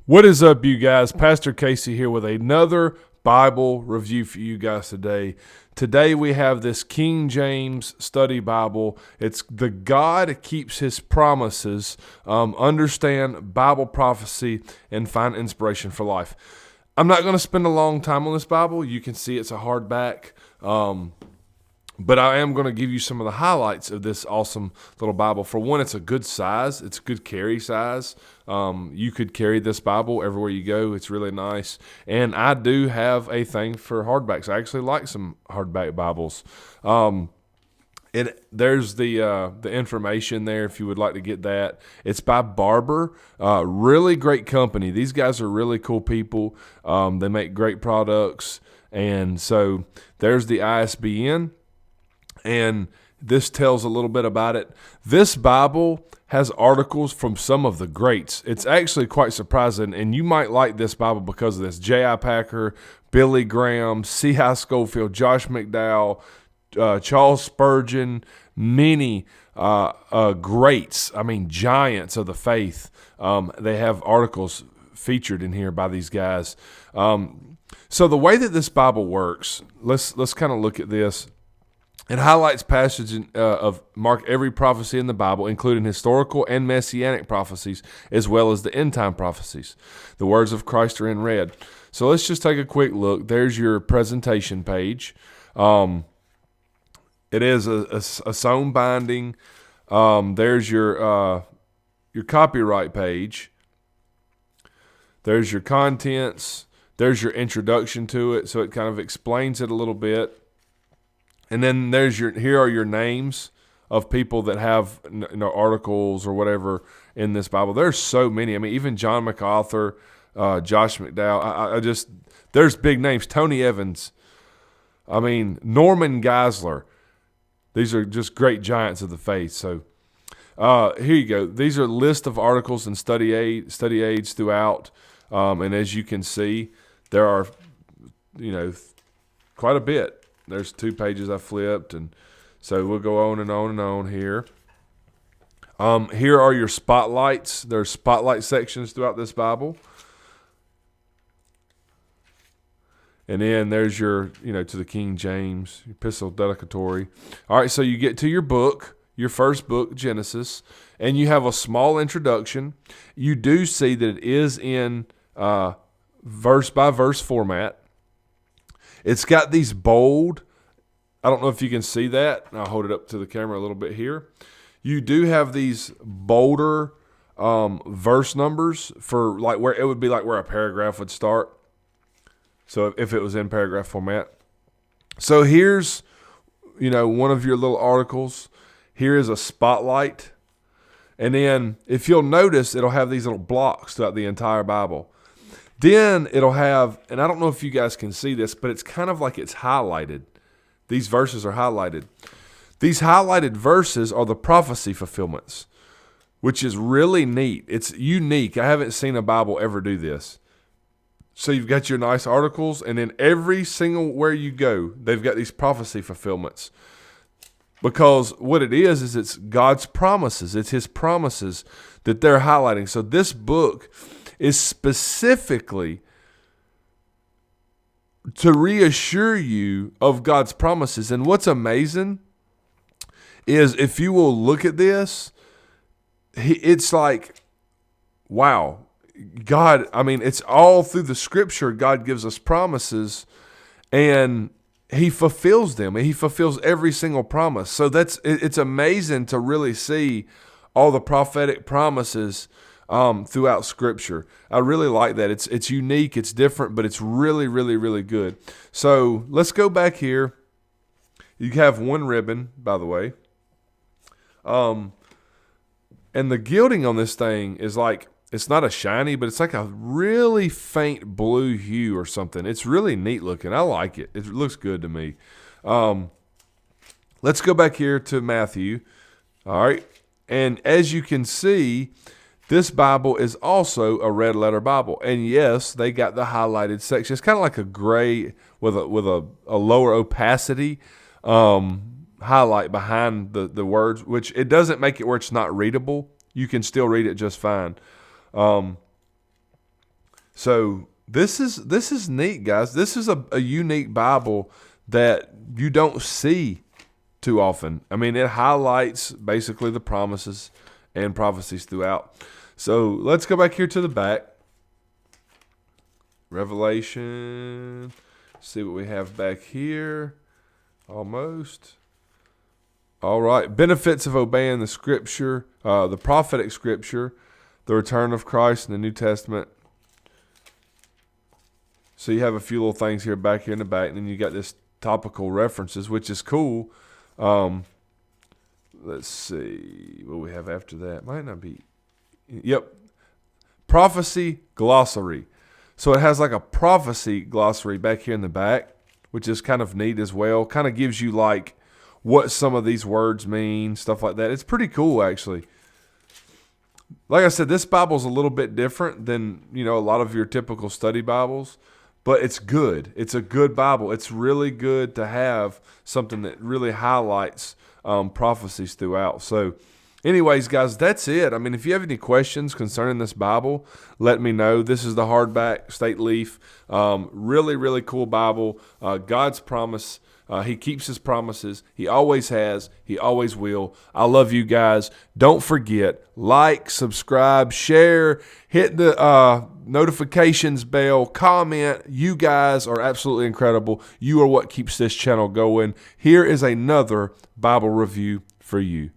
What is up, you guys? Pastor Casey here with another Bible review for you guys today. Today we have this King James Study Bible. It's the God Keeps His Promises, understand Bible prophecy, and find inspiration for life. I'm not going to spend a long time on this Bible. You can see it's a hardback. But I am going to give you some of the highlights of this awesome little Bible. For one, it's a good size. It's a good carry size. You could carry this Bible everywhere you go. It's really nice. And I do have a thing for hardbacks. I actually like some hardback Bibles. There's the information there if you would like to get that. It's by Barber. Really great company. These guys are really cool people. They make great products. And so there's the ISBN. And this tells a little bit about it. This Bible has articles from some of the greats. It's actually quite surprising, and you might like this Bible because of this. J.I. Packer, Billy Graham, C.I. Schofield, Josh McDowell, Charles Spurgeon, many greats, giants of the faith. They have articles featured in here by these guys. So the way that this Bible works, let's kind of look at this. It highlights passages of mark every prophecy in the Bible, including historical and messianic prophecies, as well as the end-time prophecies. The words of Christ are in red. So let's just take a quick look. There's your presentation page. It is a sewn binding. There's your copyright page. There's your contents. There's your introduction to it, so it kind of explains it a little bit. And then here are your names of people that have articles or whatever in this Bible. There's so many. Even John MacArthur, Josh McDowell. There's big names. Tony Evans. Norman Geisler. These are just great giants of the faith. So here you go. These are a list of articles and study aids throughout. And as you can see, there are, quite a bit. There's 2 pages I flipped, and so we'll go on and on and on here. Here are your spotlights. There's spotlight sections throughout this Bible. And then there's your, to the King James, epistle dedicatory. All right, so you get to your book, your first book, Genesis, and you have a small introduction. You do see that it is in verse-by-verse format. It's got these bold, I don't know if you can see that. I'll hold it up to the camera a little bit here. You do have these bolder verse numbers for like where it would be like where a paragraph would start. So if it was in paragraph format. So here's, one of your little articles. Here is a spotlight. And then if you'll notice, it'll have these little blocks throughout the entire Bible. Then it'll have, and I don't know if you guys can see this, but it's kind of like it's highlighted. These verses are highlighted. These highlighted verses are the prophecy fulfillments, which is really neat. It's unique. I haven't seen a Bible ever do this. So you've got your nice articles, and then every single where you go, they've got these prophecy fulfillments. Because what it is it's God's promises. It's His promises that they're highlighting. So this book is specifically to reassure you of God's promises. And what's amazing is if you will look at this, it's like, wow, God, it's all through the scripture. God gives us promises and He fulfills them. He fulfills every single promise. So it's amazing to really see all the prophetic promises throughout Scripture. I really like that. It's unique, it's different, but it's really, really, really good. So let's go back here. You have one ribbon, by the way. And the gilding on this thing is like, it's not a shiny, but it's like a really faint blue hue or something. It's really neat looking. I like it. It looks good to me. Let's go back here to Matthew. All right. And as you can see, this Bible is also a red letter Bible. And yes, they got the highlighted section. It's kind of like a gray with a lower opacity highlight behind the words, which it doesn't make it where it's not readable. You can still read it just fine. So this is neat, guys. This is a unique Bible that you don't see too often. I mean, it highlights basically the promises and prophecies throughout. So let's go back here to the back. Revelation. See what we have back here. Almost. All right. Benefits of obeying the scripture, the prophetic scripture, the return of Christ in the New Testament. So you have a few little things here back here in the back, and then you got this topical references, which is cool. Let's see what we have after that. Might not be. Yep. Prophecy glossary. So it has like a prophecy glossary back here in the back, which is kind of neat as well. Kind of gives you like what some of these words mean, stuff like that. It's pretty cool, actually. Like I said, this Bible's a little bit different than, a lot of your typical study Bibles, but it's good. It's a good Bible. It's really good to have something that really highlights prophecies throughout. So anyways, guys, that's it. I mean, if you have any questions concerning this Bible, let me know. This is the hardback state leaf. Really, really cool Bible. God's promise. He keeps his promises. He always has. He always will. I love you guys. Don't forget, like, subscribe, share, hit the notifications bell, comment. You guys are absolutely incredible. You are what keeps this channel going. Here is another Bible review for you.